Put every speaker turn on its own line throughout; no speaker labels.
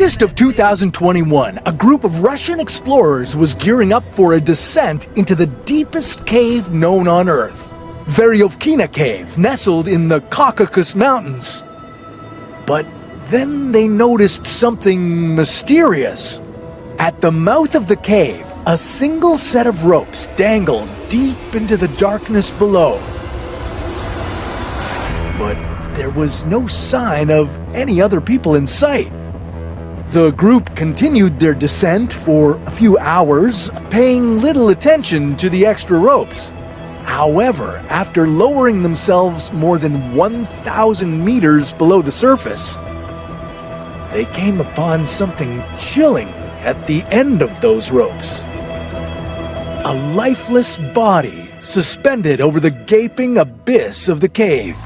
August of 2021, a group of Russian explorers was gearing up for a descent into the deepest cave known on Earth. Veryovkina Cave, nestled in the Caucasus Mountains. But then they noticed something mysterious. At the mouth of the cave, a single set of ropes dangled deep into the darkness below. But there was no sign of any other people in sight. The group continued their descent for a few hours, paying little attention to the extra ropes. However, after lowering themselves more than 1,000 meters below the surface, they came upon something chilling at the end of those ropes. A lifeless body suspended over the gaping abyss of the cave.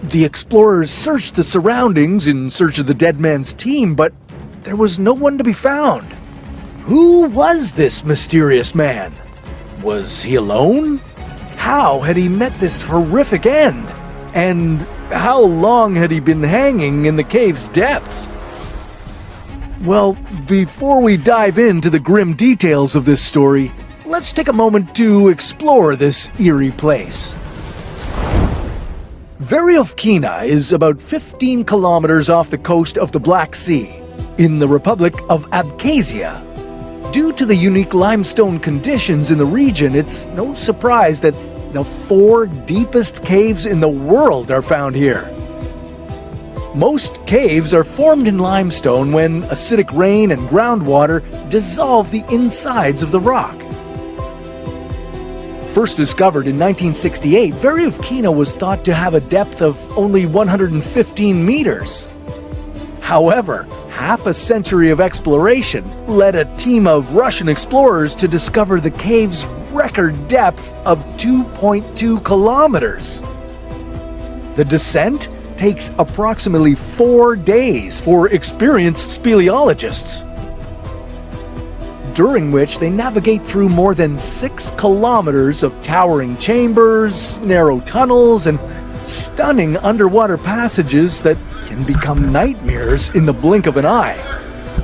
The explorers searched the surroundings in search of the dead man's team, but there was no one to be found. Who was this mysterious man? Was he alone? How had he met this horrific end? And how long had he been hanging in the cave's depths? Well, before we dive into the grim details of this story, let's take a moment to explore this eerie place. Veryovkina is about 15 kilometers off the coast of the Black Sea, in the Republic of Abkhazia. Due to the unique limestone conditions in the region, it's no surprise that the 4 deepest caves in the world are found here. Most caves are formed in limestone when acidic rain and groundwater dissolve the insides of the rock. First discovered in 1968, Veryovkina was thought to have a depth of only 115 meters. However, half a century of exploration led a team of Russian explorers to discover the cave's record depth of 2.2 kilometers. The descent takes approximately 4 days for experienced speleologists, during which they navigate through more than 6 kilometers of towering chambers, narrow tunnels, and stunning underwater passages that can become nightmares in the blink of an eye.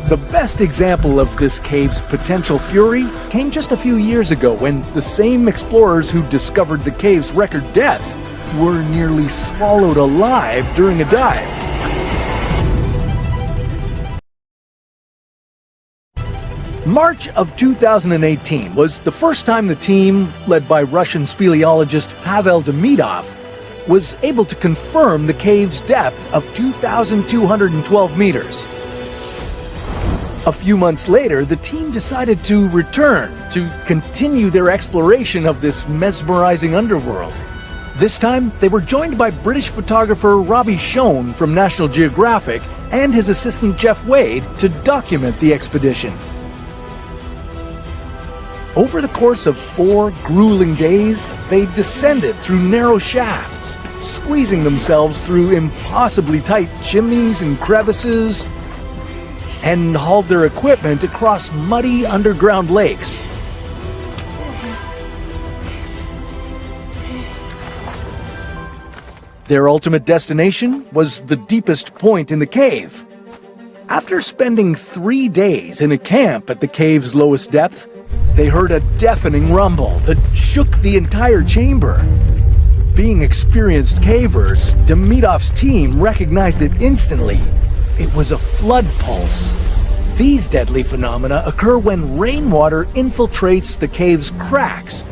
The best example of this cave's potential fury came just a few years ago when the same explorers who discovered the cave's record depth were nearly swallowed alive during a dive. March of 2018 was the first time the team, led by Russian speleologist Pavel Demidov, was able to confirm the cave's depth of 2,212 meters. A few months later, the team decided to return to continue their exploration of this mesmerizing underworld. This time, they were joined by British photographer Robbie Schoen from National Geographic and his assistant Jeff Wade to document the expedition. Over the course of 4 grueling days, they descended through narrow shafts, squeezing themselves through impossibly tight chimneys and crevices, and hauled their equipment across muddy underground lakes. Their ultimate destination was the deepest point in the cave. After spending 3 days in a camp at the cave's lowest depth, they heard a deafening rumble that shook the entire chamber. Being experienced cavers, Demidov's team recognized it instantly. It was a flood pulse. These deadly phenomena occur when rainwater infiltrates the cave's cracks,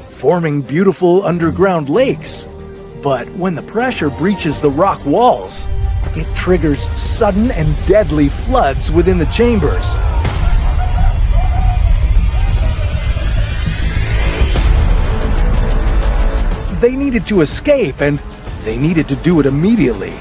forming beautiful underground lakes. But when the pressure breaches the rock walls, it triggers sudden and deadly floods within the chambers. They needed to escape, and they needed to do it immediately.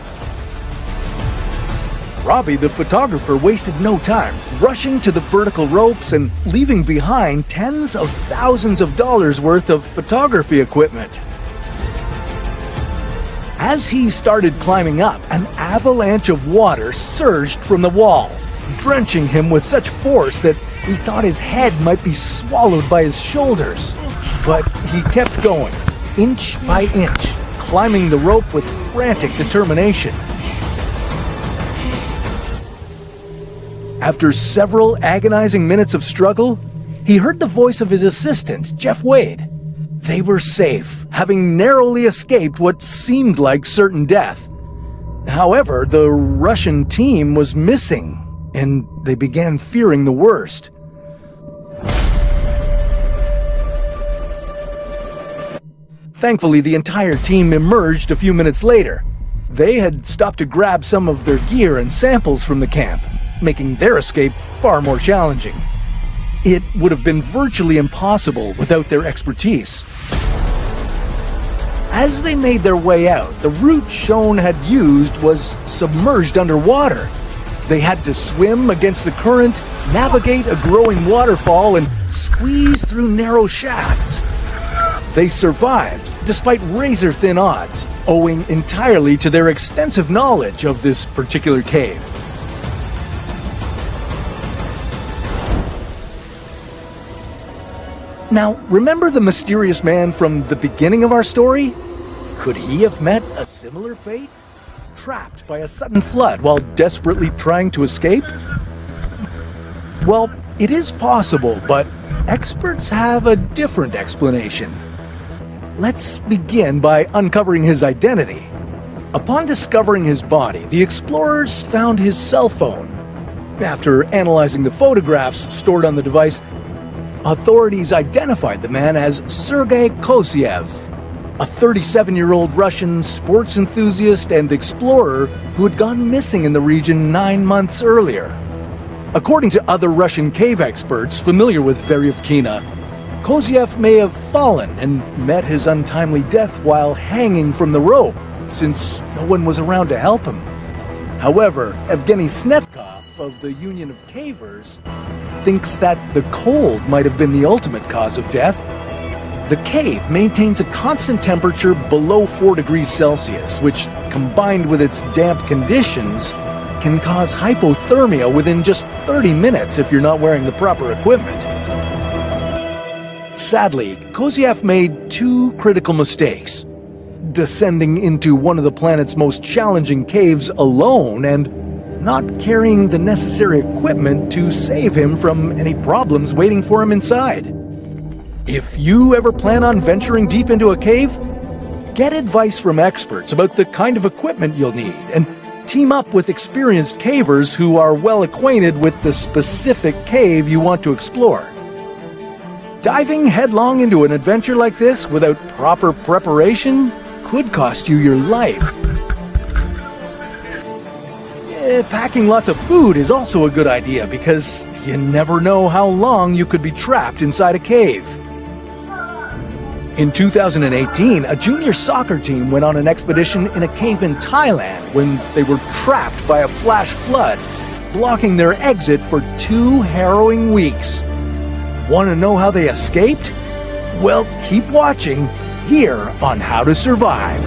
Robbie, the photographer, wasted no time, rushing to the vertical ropes and leaving behind tens of thousands of dollars worth of photography equipment. As he started climbing up, an avalanche of water surged from the wall, drenching him with such force that he thought his head might be swallowed by his shoulders. But he kept going, inch by inch, climbing the rope with frantic determination. After several agonizing minutes of struggle, he heard the voice of his assistant, Jeff Wade. They were safe, having narrowly escaped what seemed like certain death. However, the Russian team was missing, and they began fearing the worst. Thankfully, the entire team emerged a few minutes later. They had stopped to grab some of their gear and samples from the camp, making their escape far more challenging. It would have been virtually impossible without their expertise. As they made their way out, the route Schoen had used was submerged underwater. They had to swim against the current, navigate a growing waterfall, and squeeze through narrow shafts. They survived, despite razor-thin odds, owing entirely to their extensive knowledge of this particular cave. Now, remember the mysterious man from the beginning of our story? Could he have met a similar fate? Trapped by a sudden flood while desperately trying to escape? Well, it is possible, but experts have a different explanation. Let's begin by uncovering his identity. Upon discovering his body, the explorers found his cell phone. After analyzing the photographs stored on the device, authorities identified the man as Sergei Kosyev, a 37-year-old Russian sports enthusiast and explorer who had gone missing in the region 9 months earlier. According to other Russian cave experts familiar with Veryevkina, Kosyev may have fallen and met his untimely death while hanging from the rope, since no one was around to help him. However, Evgeny Snetkov of the Union of Cavers thinks that the cold might have been the ultimate cause of death. The cave maintains a constant temperature below 4 degrees Celsius, which, combined with its damp conditions, can cause hypothermia within just 30 minutes if you're not wearing the proper equipment. Sadly, Kosyev made 2 critical mistakes: descending into one of the planet's most challenging caves alone and not carrying the necessary equipment to save him from any problems waiting for him inside. If you ever plan on venturing deep into a cave, get advice from experts about the kind of equipment you'll need and team up with experienced cavers who are well acquainted with the specific cave you want to explore. Diving headlong into an adventure like this without proper preparation could cost you your life. Packing lots of food is also a good idea because you never know how long you could be trapped inside a cave. In 2018, a junior soccer team went on an expedition in a cave in Thailand when they were trapped by a flash flood, blocking their exit for 2 harrowing weeks. Want to know how they escaped? Well, keep watching here on How to Survive.